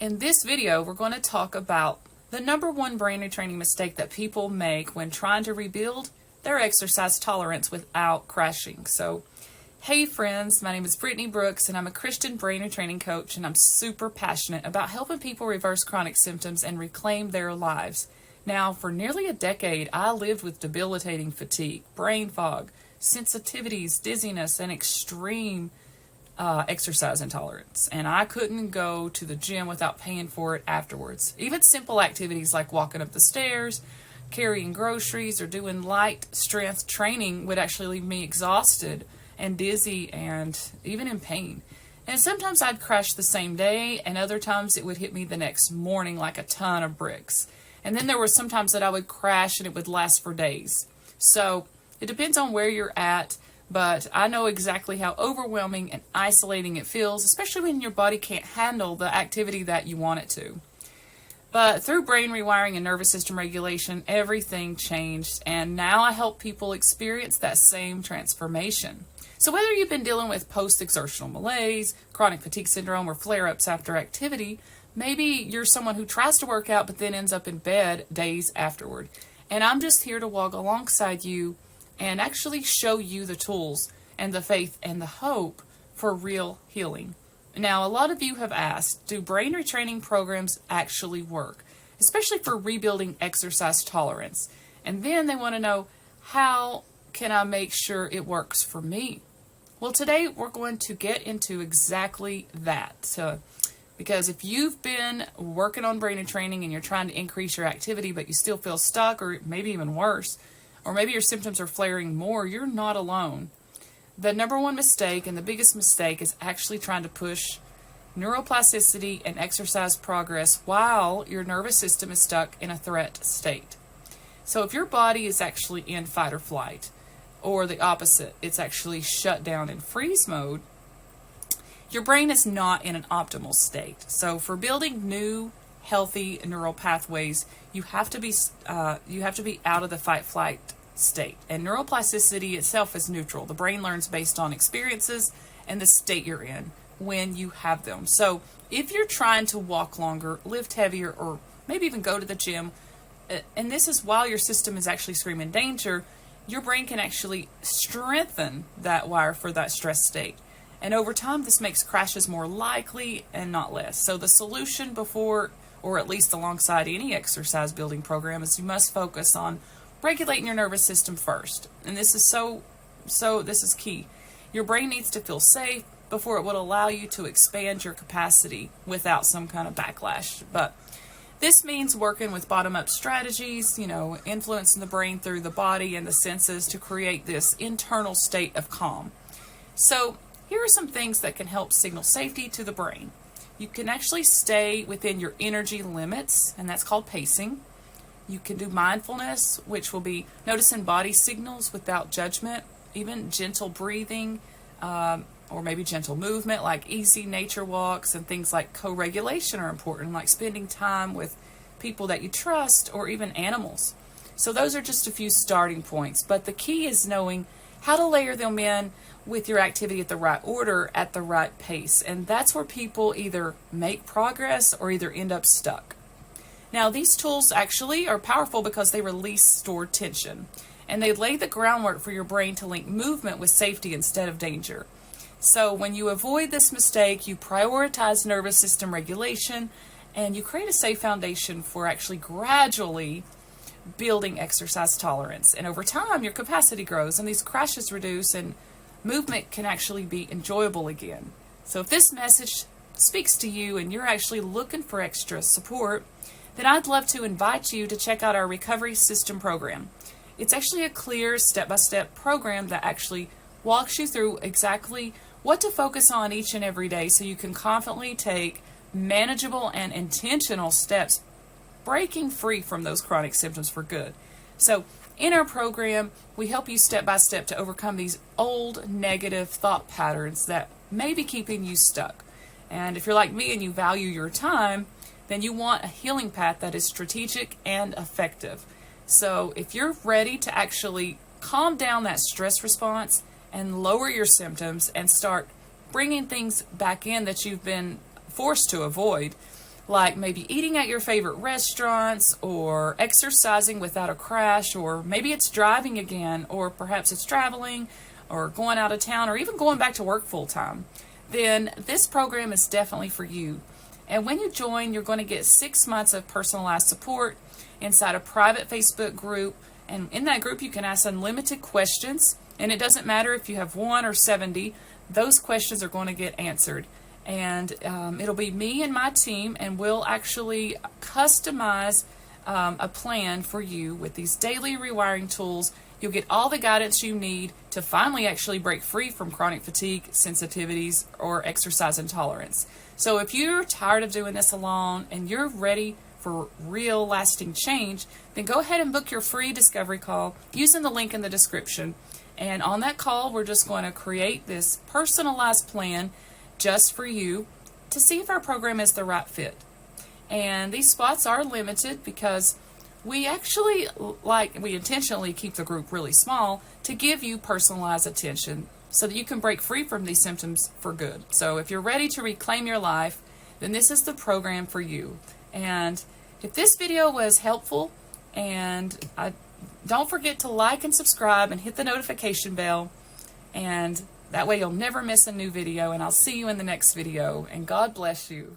In this video, we're going to talk about the number one brain retraining mistake that people make when trying to rebuild their exercise tolerance without crashing. So, hey friends, my name is Brittany Brooks and I'm a Christian brain retraining coach, and I'm super passionate about helping people reverse chronic symptoms and reclaim their lives. Now, for nearly a decade, I lived with debilitating fatigue, brain fog, sensitivities, dizziness, and extreme exercise intolerance, and I couldn't go to the gym without paying for it afterwards. Even simple activities like walking up the stairs, carrying groceries, or doing light strength training would actually leave me exhausted and dizzy and even in pain. And sometimes I'd crash the same day, and other times it would hit me the next morning like a ton of bricks. And then there were some times that I would crash and it would last for days. So it depends on where you're at, but I know exactly how overwhelming and isolating it feels, especially when your body can't handle the activity that you want it to. But through brain rewiring and nervous system regulation, everything changed, and now I help people experience that same transformation. So whether you've been dealing with post-exertional malaise, chronic fatigue syndrome, or flare-ups after activity, maybe you're someone who tries to work out but then ends up in bed days afterward. And I'm just here to walk alongside you and actually show you the tools and the faith and the hope for real healing. Now, a lot of you have asked, do brain retraining programs actually work, especially for rebuilding exercise tolerance? And then they want to know, how can I make sure it works for me? Well, today we're going to get into exactly that. Because if you've been working on brain retraining and you're trying to increase your activity, but you still feel stuck, or maybe even worse, or maybe your symptoms are flaring more, you're not alone. The number one mistake and the biggest mistake is actually trying to push neuroplasticity and exercise progress while your nervous system is stuck in a threat state. So if your body is actually in fight or flight, or the opposite, it's actually shut down in freeze mode, your brain is not in an optimal state. So for building new, healthy neural pathways, you have to be out of the fight-flight state. And neuroplasticity itself is neutral. The brain learns based on experiences and the state you're in when you have them. So if you're trying to walk longer, lift heavier, or maybe even go to the gym, and this is while your system is actually screaming danger, your brain can actually strengthen that wire for that stress state. And over time, this makes crashes more likely and not less. So the solution before, or at least alongside any exercise building program, is you must focus on regulating your nervous system first. And this is this is key. Your brain needs to feel safe before it will allow you to expand your capacity without some kind of backlash. But this means working with bottom-up strategies, influencing the brain through the body and the senses to create this internal state of calm. So here are some things that can help signal safety to the brain. You can actually stay within your energy limits, and that's called pacing. You can do mindfulness, which will be noticing body signals without judgment, even gentle breathing, or maybe gentle movement, like easy nature walks, and things like co-regulation are important, like spending time with people that you trust or even animals. So those are just a few starting points, but the key is knowing how to layer them in with your activity at the right order, at the right pace. And that's where people either make progress or either end up stuck. Now, these tools actually are powerful because they release stored tension, and they lay the groundwork for your brain to link movement with safety instead of danger. So when you avoid this mistake, you prioritize nervous system regulation, and you create a safe foundation for actually gradually building exercise tolerance. And over time, your capacity grows, and these crashes reduce, and movement can actually be enjoyable again. So if this message speaks to you and you're actually looking for extra support, then I'd love to invite you to check out our Recovery System program. It's actually a clear step-by-step program that actually walks you through exactly what to focus on each and every day so you can confidently take manageable and intentional steps, breaking free from those chronic symptoms for good. So in our program, we help you step by step to overcome these old negative thought patterns that may be keeping you stuck. And if you're like me and you value your time, then you want a healing path that is strategic and effective. So if you're ready to actually calm down that stress response and lower your symptoms and start bringing things back in that you've been forced to avoid, like maybe eating at your favorite restaurants, or exercising without a crash, or maybe it's driving again, or perhaps it's traveling, or going out of town, or even going back to work full time, then this program is definitely for you. And when you join, you're going to get 6 months of personalized support inside a private Facebook group. And in that group, you can ask unlimited questions. And it doesn't matter if you have 1 or 70, those questions are going to get answered. And it'll be me and my team, and we'll actually customize a plan for you with these daily rewiring tools. You'll get all the guidance you need to finally actually break free from chronic fatigue, sensitivities, or exercise intolerance. So if you're tired of doing this alone and you're ready for real lasting change, then go ahead and book your free discovery call using the link in the description. And on that call, we're just going to create this personalized plan just for you to see if our program is the right fit. And these spots are limited because we intentionally keep the group really small to give you personalized attention so that you can break free from these symptoms for good. So if you're ready to reclaim your life, then this is the program for you. And if this video was helpful, and don't forget to like and subscribe and hit the notification bell, and that way you'll never miss a new video. And I'll see you in the next video, and God bless you.